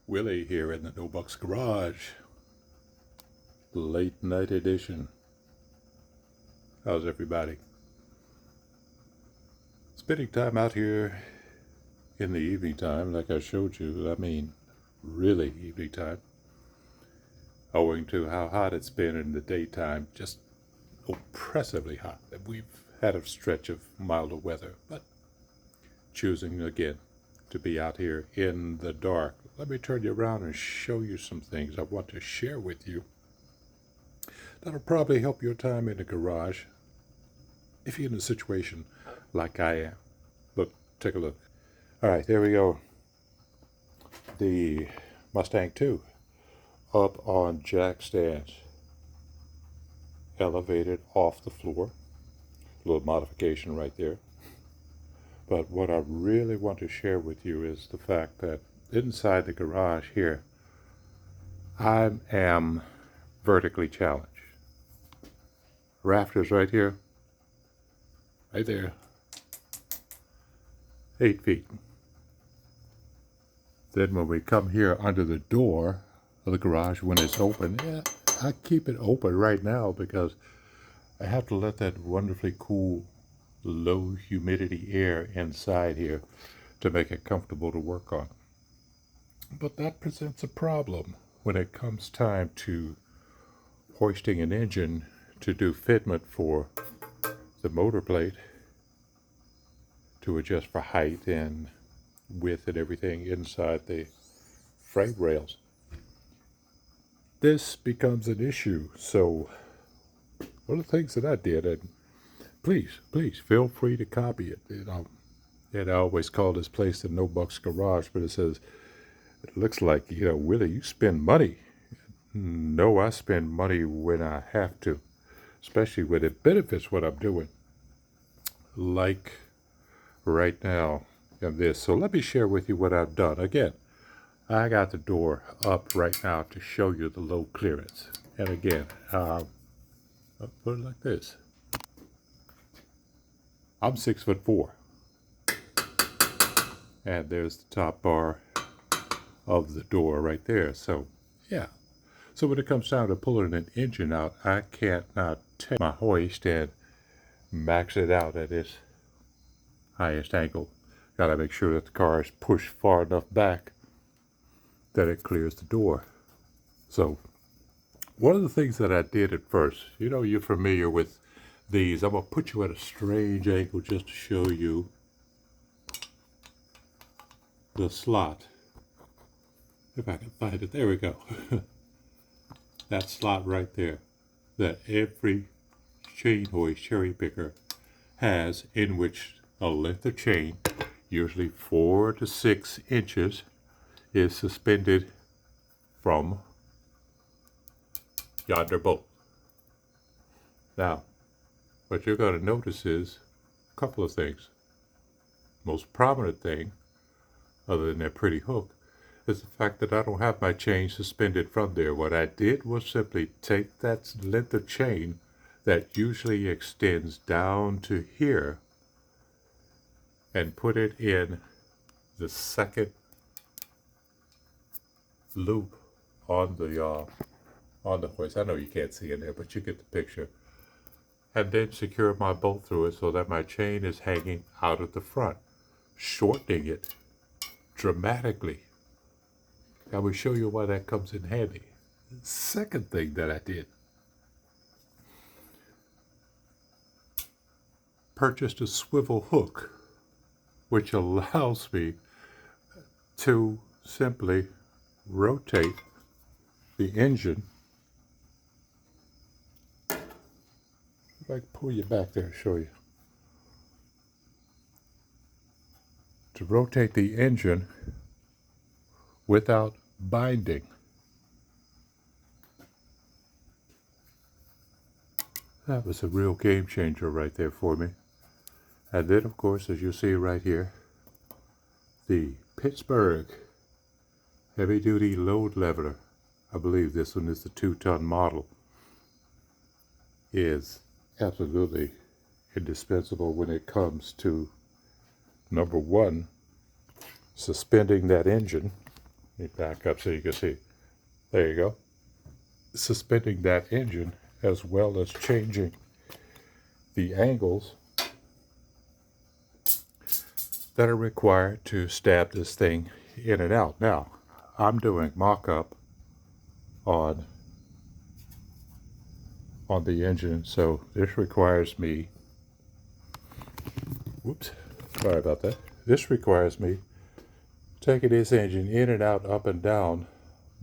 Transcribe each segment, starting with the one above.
Willie here in the No Bucks Garage, late night edition. How's everybody? Spending time out here in the evening time, like I showed you. I mean, really evening time, owing to how hot it's been in the daytime, just oppressively hot. We've had a stretch of milder weather, but choosing again to be out here in the dark. Let me turn you around and show you some things I want to share with you. That'll probably help your time in the garage if you're in a situation like I am. Look, take a look. All right, there we go. The Mustang 2 up on jack stands, elevated off the floor. A little modification right there. But what I really want to share with you is the fact that inside the garage here, I am vertically challenged. Rafters right here, right there, 8 feet. Then when we come here under the door of the garage when it's open, I keep it open right now because I have to let that wonderfully cool, low humidity air inside here to make it comfortable to work on. But that presents a problem when it comes time to hoisting an engine to do fitment for the motor plate, to adjust for height and width and everything inside the frame rails. This becomes an issue. So one of the things that I did, and please feel free to copy it. And I always call this place the No Bucks Garage, but it looks like, Willie, you spend money. No, I spend money when I have to, especially when it benefits what I'm doing. Like right now in this. So let me share with you what I've done. Again, I got the door up right now to show you the low clearance. And again, I'll put it like this. I'm 6'4", and there's the top bar of the door right there. So yeah. So when it comes down to pulling an engine out, I can't not take my hoist and max it out at its highest angle. Got to make sure that the car is pushed far enough back that it clears the door. So one of the things that I did at first, you're familiar with these. I'm going to put you at a strange angle just to show you the slot. If I can find it. There we go. That slot right there that every chain hoist cherry picker has, in which a length of chain, usually 4 to 6 inches, is suspended from yonder bolt. Now, what you're going to notice is a couple of things. Most prominent thing, other than that pretty hook, is the fact that I don't have my chain suspended from there. What I did was simply take that length of chain that usually extends down to here and put it in the second loop on the hoist. I know you can't see in there, but you get the picture. And then secure my bolt through it so that my chain is hanging out at the front, shortening it dramatically. I will show you why that comes in handy. Second thing that I did, purchased a swivel hook, which allows me to simply rotate the engine. If I can pull you back there and show you. To rotate the engine without binding. That was a real game changer right there for me. And then, of course, as you see right here, the Pittsburgh heavy-duty load leveler, I believe this one is the 2-ton model, is absolutely indispensable when it comes to, number one, suspending that engine Let me back up so you can see. There you go. Suspending that engine as well as changing the angles that are required to stab this thing in and out. Now, I'm doing mock-up on the engine, so this requires me, whoops, sorry about that. This requires me taking this engine in and out, up and down,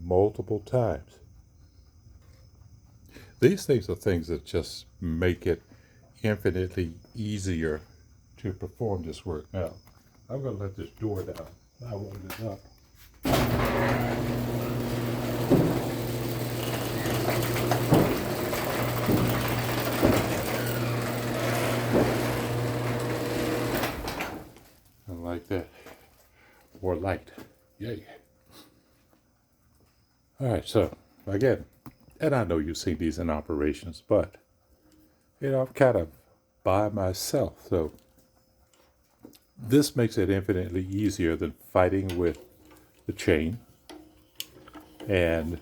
multiple times. These things are things that just make it infinitely easier to perform this work. Now, I'm going to let this door down. I want it up. And like that. Or light. Yay. Alright, so again, and I know you've seen these in operations, but I'm kind of by myself, so this makes it infinitely easier than fighting with the chain and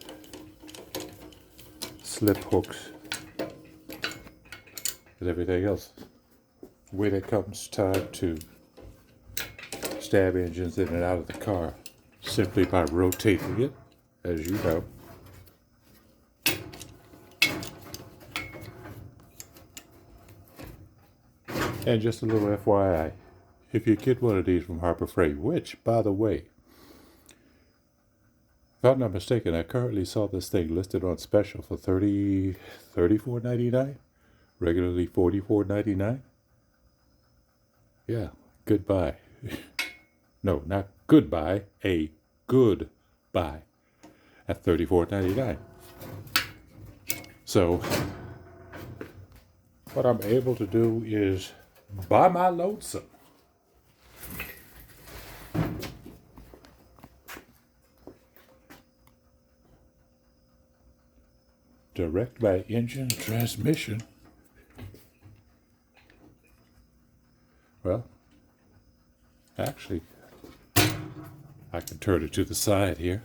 slip hooks and everything else. When it comes time to stab engines in and out of the car, simply by rotating it, as you know. And just a little FYI, if you get one of these from Harbor Freight, which, by the way, if I'm not mistaken, I currently saw this thing listed on special for $34.99, regularly $44.99. Yeah, goodbye. No, not goodbye, a good buy at $34.99. So, what I'm able to do is buy my lonesome. Direct my engine transmission. Well, actually, I can turn it to the side here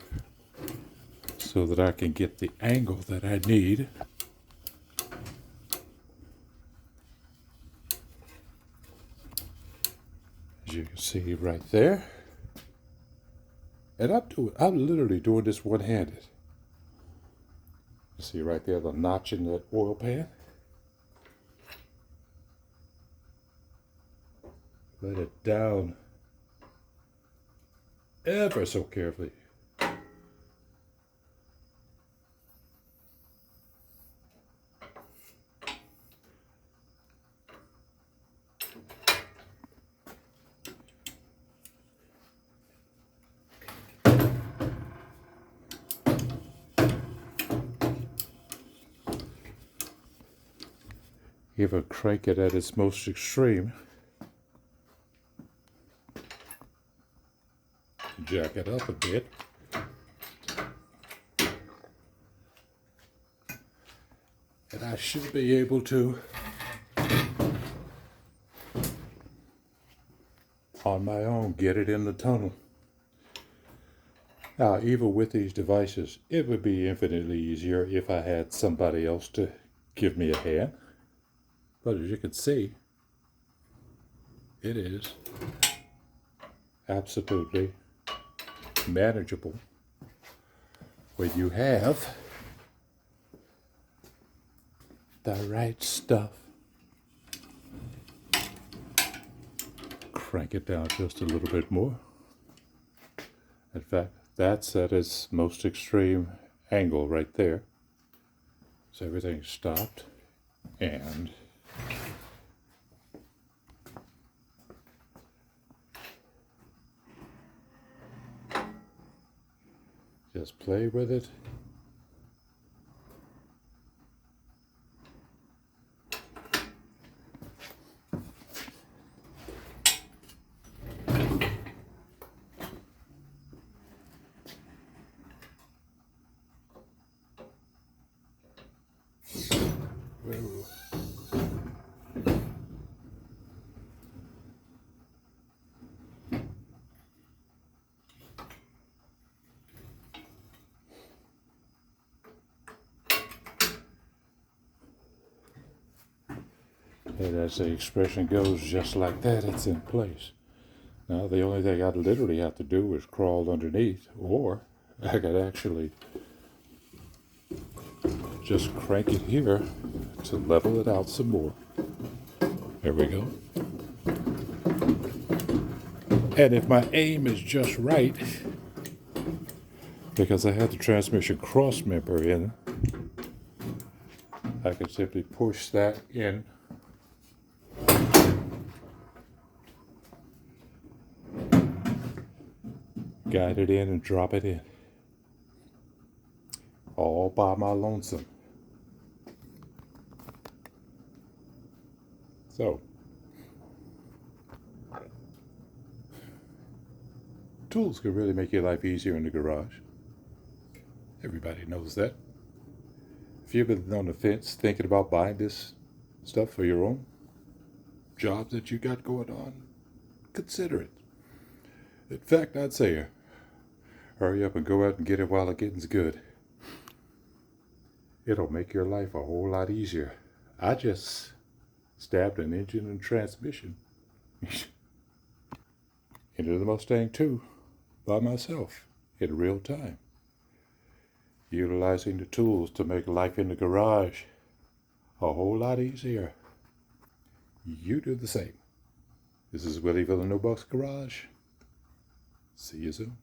so that I can get the angle that I need. As you can see right there. And I'm literally doing this one-handed. See right there, the notch in that oil pan. Let it down ever so carefully. Even crank it at its most extreme. Jack it up a bit. And I should be able to, on my own, get it in the tunnel. Now, even with these devices, it would be infinitely easier if I had somebody else to give me a hand. But as you can see, it is absolutely manageable when you have the right stuff. Crank it down just a little bit more. In fact, that's at its most extreme angle right there. So everything's stopped, and just play with it. Whoa. And as the expression goes, just like that, it's in place. Now, the only thing I'd literally have to do is crawl underneath, or I could actually just crank it here to level it out some more. There we go. And if my aim is just right, because I had the transmission cross member in, I can simply push that in guide it in and drop it in. All by my lonesome. So, tools can really make your life easier in the garage. Everybody knows that. If you've been on the fence thinking about buying this stuff for your own job that you got going on, consider it. In fact, I'd say hurry up and go out and get it while the getting's good. It'll make your life a whole lot easier. I just stabbed an engine and transmission into the Mustang 2 by myself in real time, utilizing the tools to make life in the garage a whole lot easier. You do the same. This is Willie Villanobo's Garage. See you soon.